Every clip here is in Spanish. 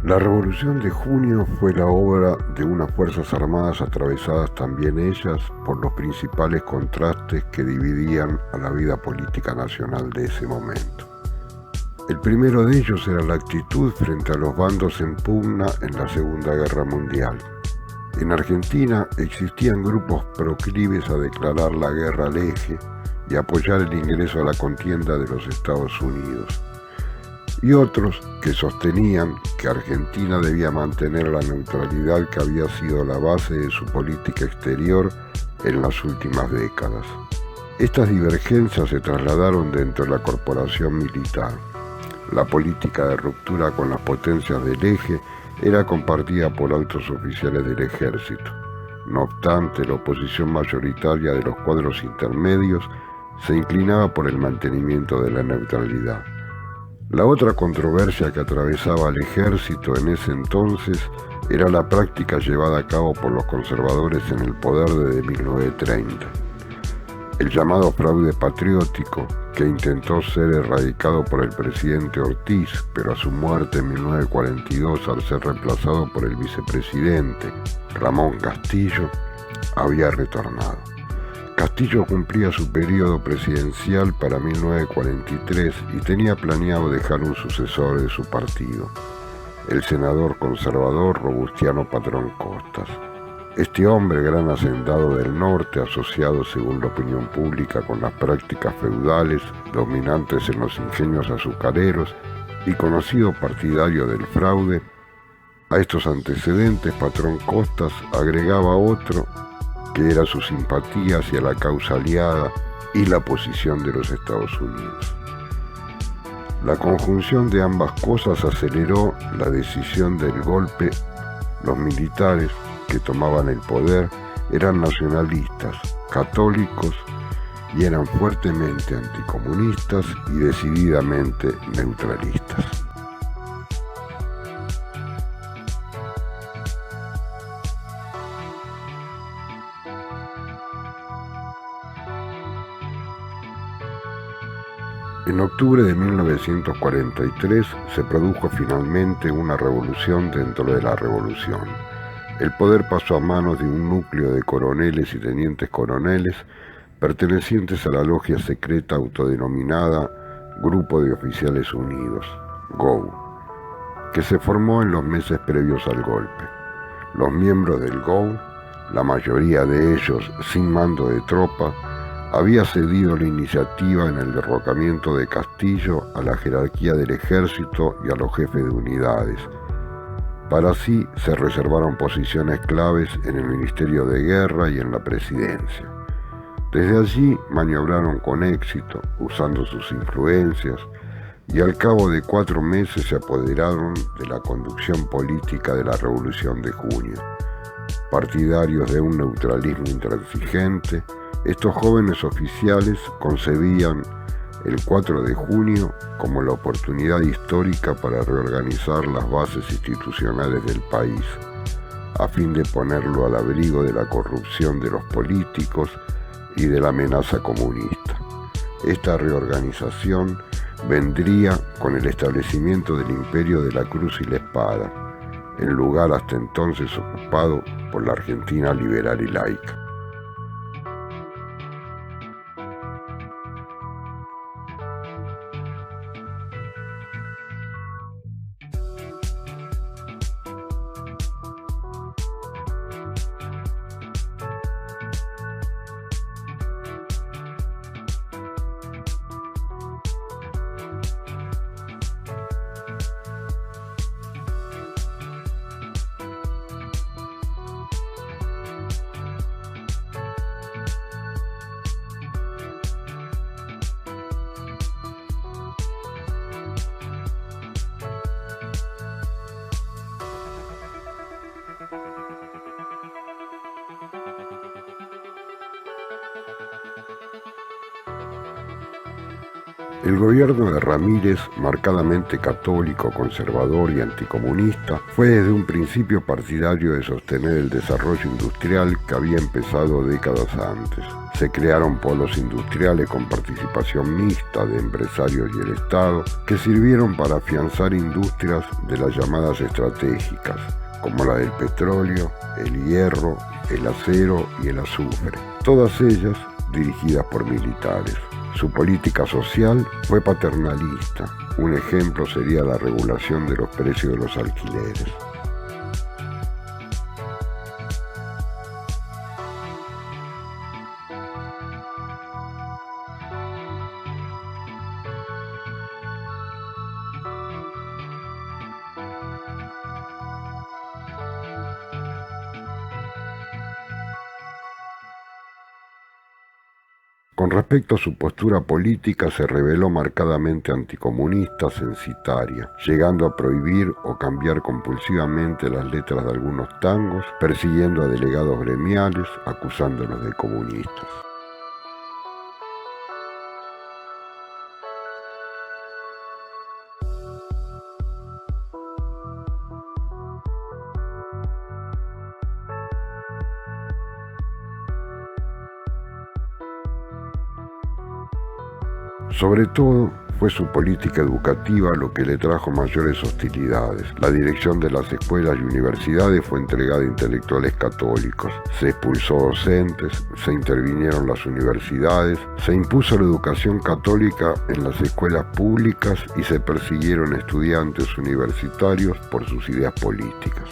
La Revolución de Junio fue la obra de unas Fuerzas Armadas atravesadas también ellas por los principales contrastes que dividían a la vida política nacional de ese momento. El primero de ellos era la actitud frente a los bandos en pugna en la Segunda Guerra Mundial. En Argentina existían grupos proclives a declarar la guerra al eje y apoyar el ingreso a la contienda de los Estados Unidos, y otros que sostenían que Argentina debía mantener la neutralidad que había sido la base de su política exterior en las últimas décadas. Estas divergencias se trasladaron dentro de la corporación militar. La política de ruptura con las potencias del eje era compartida por altos oficiales del ejército. No obstante, la oposición mayoritaria de los cuadros intermedios se inclinaba por el mantenimiento de la neutralidad. La otra controversia que atravesaba al ejército en ese entonces era la práctica llevada a cabo por los conservadores en el poder desde 1930. El llamado fraude patriótico, que intentó ser erradicado por el presidente Ortiz, pero a su muerte en 1942 al ser reemplazado por el vicepresidente Ramón Castillo, había retornado. Castillo cumplía su periodo presidencial para 1943 y tenía planeado dejar un sucesor de su partido, el senador conservador Robustiano Patrón Costas. Este hombre, gran hacendado del norte, asociado según la opinión pública con las prácticas feudales dominantes en los ingenios azucareros y conocido partidario del fraude, a estos antecedentes Patrón Costas agregaba otro que era su simpatía hacia la causa aliada y la posición de los Estados Unidos. La conjunción de ambas cosas aceleró la decisión del golpe. Los militares que tomaban el poder eran nacionalistas, católicos y eran fuertemente anticomunistas y decididamente neutralistas. En octubre de 1943 se produjo finalmente una revolución dentro de la revolución. El poder pasó a manos de un núcleo de coroneles y tenientes coroneles pertenecientes a la logia secreta autodenominada Grupo de Oficiales Unidos, GOU, que se formó en los meses previos al golpe. Los miembros del GOU, la mayoría de ellos sin mando de tropa, había cedido la iniciativa en el derrocamiento de Castillo a la jerarquía del ejército y a los jefes de unidades. Para así se reservaron posiciones claves en el Ministerio de Guerra y en la Presidencia. Desde allí maniobraron con éxito, usando sus influencias, y al cabo de 4 meses se apoderaron de la conducción política de la Revolución de Junio. Partidarios de un neutralismo intransigente, estos jóvenes oficiales concebían el 4 de junio como la oportunidad histórica para reorganizar las bases institucionales del país, a fin de ponerlo al abrigo de la corrupción de los políticos y de la amenaza comunista. Esta reorganización vendría con el establecimiento del imperio de la cruz y la espada, el lugar hasta entonces ocupado por la Argentina liberal y laica. El gobierno de Ramírez, marcadamente católico, conservador y anticomunista, fue desde un principio partidario de sostener el desarrollo industrial que había empezado décadas antes. Se crearon polos industriales con participación mixta de empresarios y el Estado que sirvieron para afianzar industrias de las llamadas estratégicas, como la del petróleo, el hierro, el acero y el azufre, todas ellas dirigidas por militares. Su política social fue paternalista. Un ejemplo sería la regulación de los precios de los alquileres. Con respecto a su postura política, se reveló marcadamente anticomunista censitaria, llegando a prohibir o cambiar compulsivamente las letras de algunos tangos, persiguiendo a delegados gremiales, acusándolos de comunistas. Sobre todo, fue su política educativa lo que le trajo mayores hostilidades. La dirección de las escuelas y universidades fue entregada a intelectuales católicos. Se expulsó docentes, se intervinieron las universidades, se impuso la educación católica en las escuelas públicas y se persiguieron estudiantes universitarios por sus ideas políticas.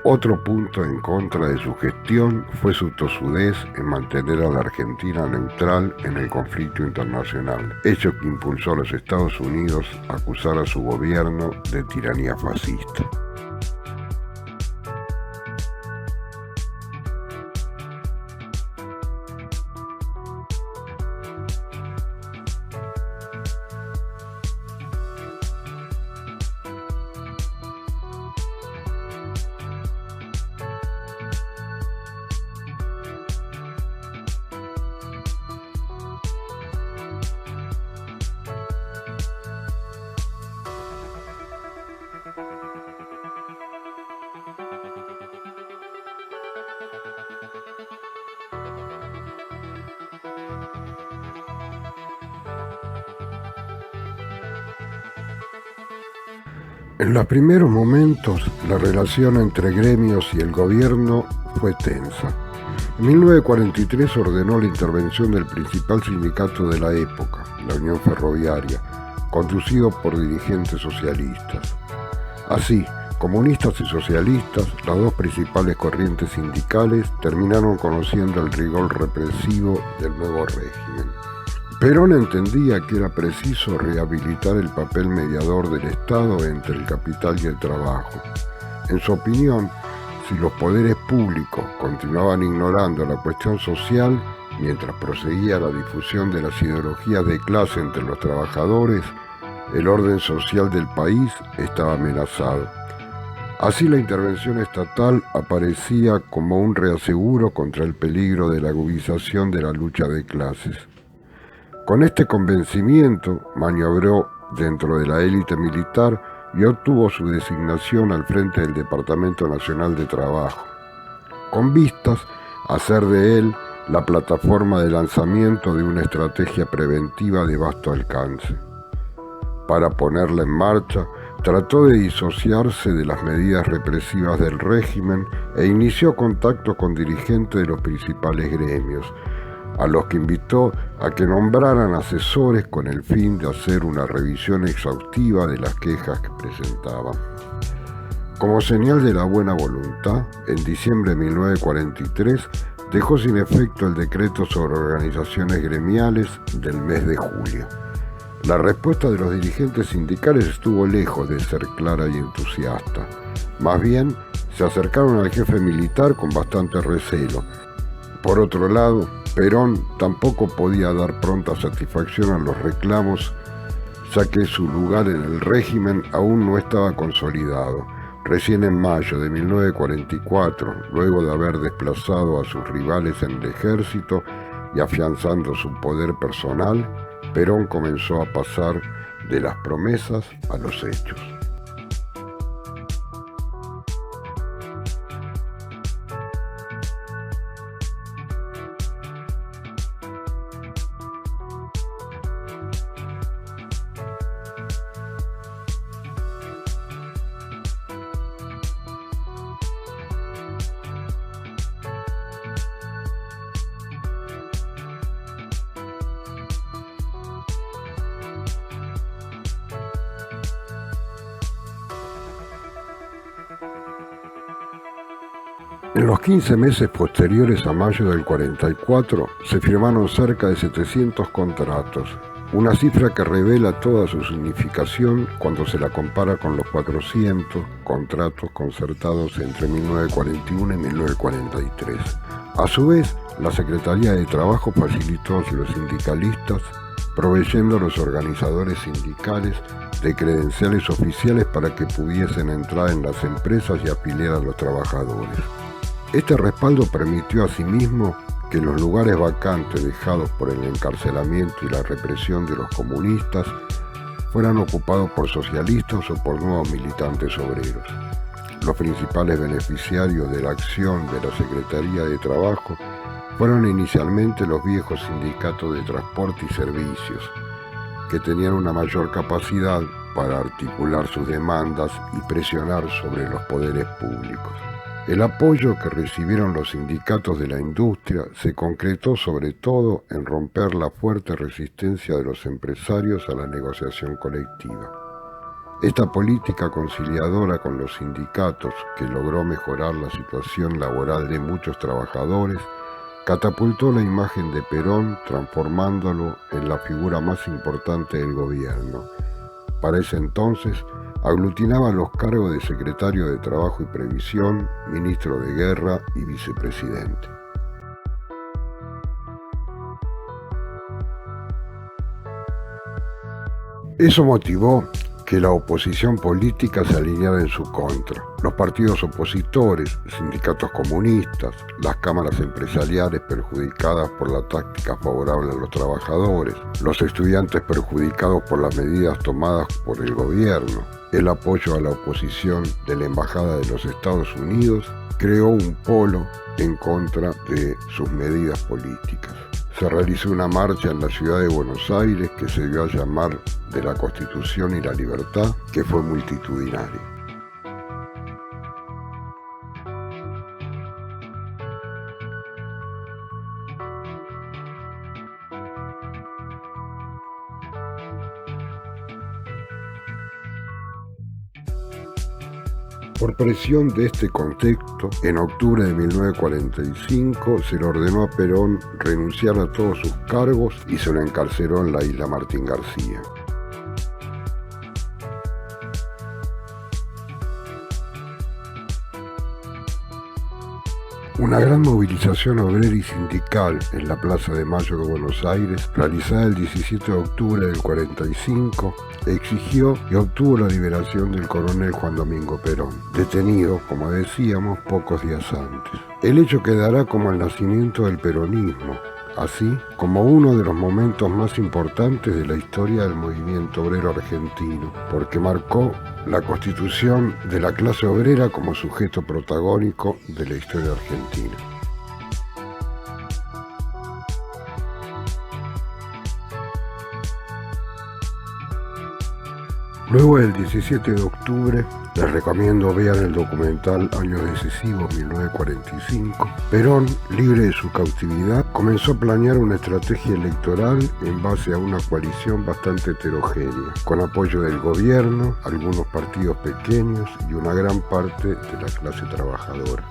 Otro punto en contra de su gestión fue su tosudez en mantener a la Argentina neutral en el conflicto internacional, hecho que impulsó a los Estados Unidos a acusar a su gobierno de tiranía fascista. En los primeros momentos, la relación entre gremios y el gobierno fue tensa. En 1943 ordenó la intervención del principal sindicato de la época, la Unión Ferroviaria, conducido por dirigentes socialistas. Así, comunistas y socialistas, las dos principales corrientes sindicales, terminaron conociendo el rigor represivo del nuevo régimen. Perón entendía que era preciso rehabilitar el papel mediador del Estado entre el capital y el trabajo. En su opinión, si los poderes públicos continuaban ignorando la cuestión social mientras proseguía la difusión de las ideologías de clase entre los trabajadores, el orden social del país estaba amenazado. Así la intervención estatal aparecía como un reaseguro contra el peligro de la agudización de la lucha de clases. Con este convencimiento, maniobró dentro de la élite militar y obtuvo su designación al frente del Departamento Nacional de Trabajo, con vistas a hacer de él la plataforma de lanzamiento de una estrategia preventiva de vasto alcance. Para ponerla en marcha, trató de disociarse de las medidas represivas del régimen e inició contacto con dirigentes de los principales gremios, a los que invitó a que nombraran asesores con el fin de hacer una revisión exhaustiva de las quejas que presentaban. Como señal de la buena voluntad, en diciembre de 1943 dejó sin efecto el decreto sobre organizaciones gremiales del mes de julio. La respuesta de los dirigentes sindicales estuvo lejos de ser clara y entusiasta. Más bien, se acercaron al jefe militar con bastante recelo, Por otro lado, Perón tampoco podía dar pronta satisfacción a los reclamos, ya que su lugar en el régimen aún no estaba consolidado. Recién en mayo de 1944, luego de haber desplazado a sus rivales en el ejército y afianzando su poder personal, Perón comenzó a pasar de las promesas a los hechos. En los 15 meses posteriores a mayo del 44 se firmaron cerca de 700 contratos, una cifra que revela toda su significación cuando se la compara con los 400 contratos concertados entre 1941 y 1943. A su vez, la Secretaría de Trabajo facilitó a los sindicalistas, proveyendo a los organizadores sindicales de credenciales oficiales para que pudiesen entrar en las empresas y afiliar a los trabajadores. Este respaldo permitió asimismo que los lugares vacantes dejados por el encarcelamiento y la represión de los comunistas fueran ocupados por socialistas o por nuevos militantes obreros. Los principales beneficiarios de la acción de la Secretaría de Trabajo fueron inicialmente los viejos sindicatos de transporte y servicios, que tenían una mayor capacidad para articular sus demandas y presionar sobre los poderes públicos. El apoyo que recibieron los sindicatos de la industria se concretó sobre todo en romper la fuerte resistencia de los empresarios a la negociación colectiva. Esta política conciliadora con los sindicatos, que logró mejorar la situación laboral de muchos trabajadores, catapultó la imagen de Perón, transformándolo en la figura más importante del gobierno. Para ese entonces, aglutinaba los cargos de secretario de Trabajo y Previsión, ministro de Guerra y vicepresidente. Eso motivó que la oposición política se alineara en su contra. Los partidos opositores, sindicatos comunistas, las cámaras empresariales perjudicadas por la táctica favorable a los trabajadores, los estudiantes perjudicados por las medidas tomadas por el gobierno, el apoyo a la oposición de la Embajada de los Estados Unidos, creó un polo en contra de sus medidas políticas. Se realizó una marcha en la ciudad de Buenos Aires que se dio a llamar de la Constitución y la Libertad, que fue multitudinaria. Por presión de este contexto, en octubre de 1945 se le ordenó a Perón renunciar a todos sus cargos y se lo encarceló en la isla Martín García. Una gran movilización obrera y sindical en la Plaza de Mayo de Buenos Aires, realizada el 17 de octubre del 45, exigió y obtuvo la liberación del coronel Juan Domingo Perón, detenido, como decíamos, pocos días antes. El hecho quedará como el nacimiento del peronismo, así como uno de los momentos más importantes de la historia del movimiento obrero argentino, porque marcó la constitución de la clase obrera como sujeto protagónico de la historia argentina. Luego del 17 de octubre, les recomiendo vean el documental Años Decisivos 1945, Perón, libre de su cautividad, comenzó a planear una estrategia electoral en base a una coalición bastante heterogénea, con apoyo del gobierno, algunos partidos pequeños y una gran parte de la clase trabajadora.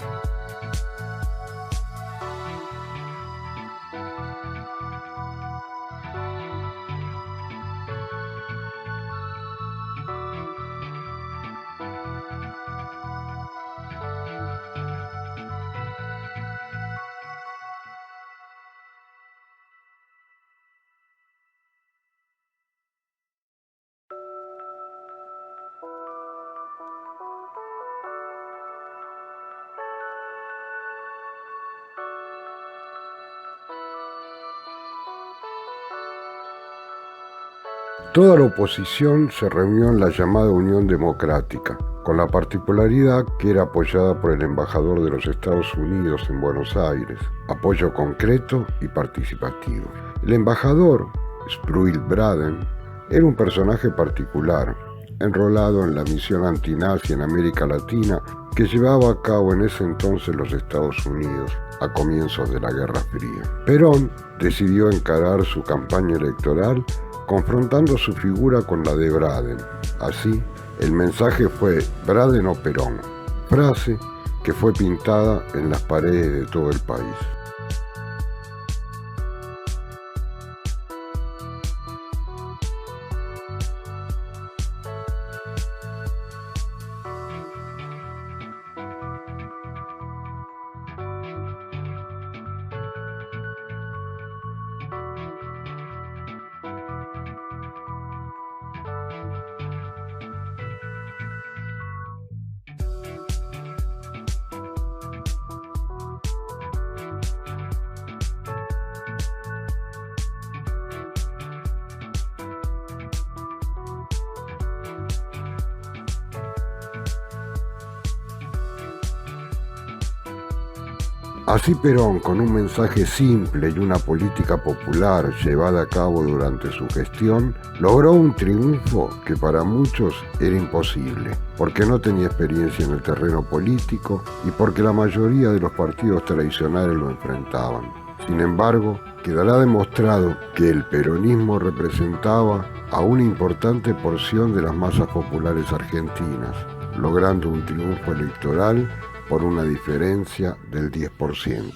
Toda la oposición se reunió en la llamada Unión Democrática, con la particularidad que era apoyada por el embajador de los Estados Unidos en Buenos Aires, apoyo concreto y participativo. El embajador, Sproul Braden, era un personaje particular, enrolado en la misión antinazi en América Latina que llevaba a cabo en ese entonces los Estados Unidos a comienzos de la Guerra Fría. Perón decidió encarar su campaña electoral confrontando su figura con la de Braden. Así, el mensaje fue Braden o Perón, frase que fue pintada en las paredes de todo el país. Así Perón, con un mensaje simple y una política popular llevada a cabo durante su gestión, logró un triunfo que para muchos era imposible, porque no tenía experiencia en el terreno político y porque la mayoría de los partidos tradicionales lo enfrentaban. Sin embargo, quedará demostrado que el peronismo representaba a una importante porción de las masas populares argentinas, logrando un triunfo electoral por una diferencia del 10%.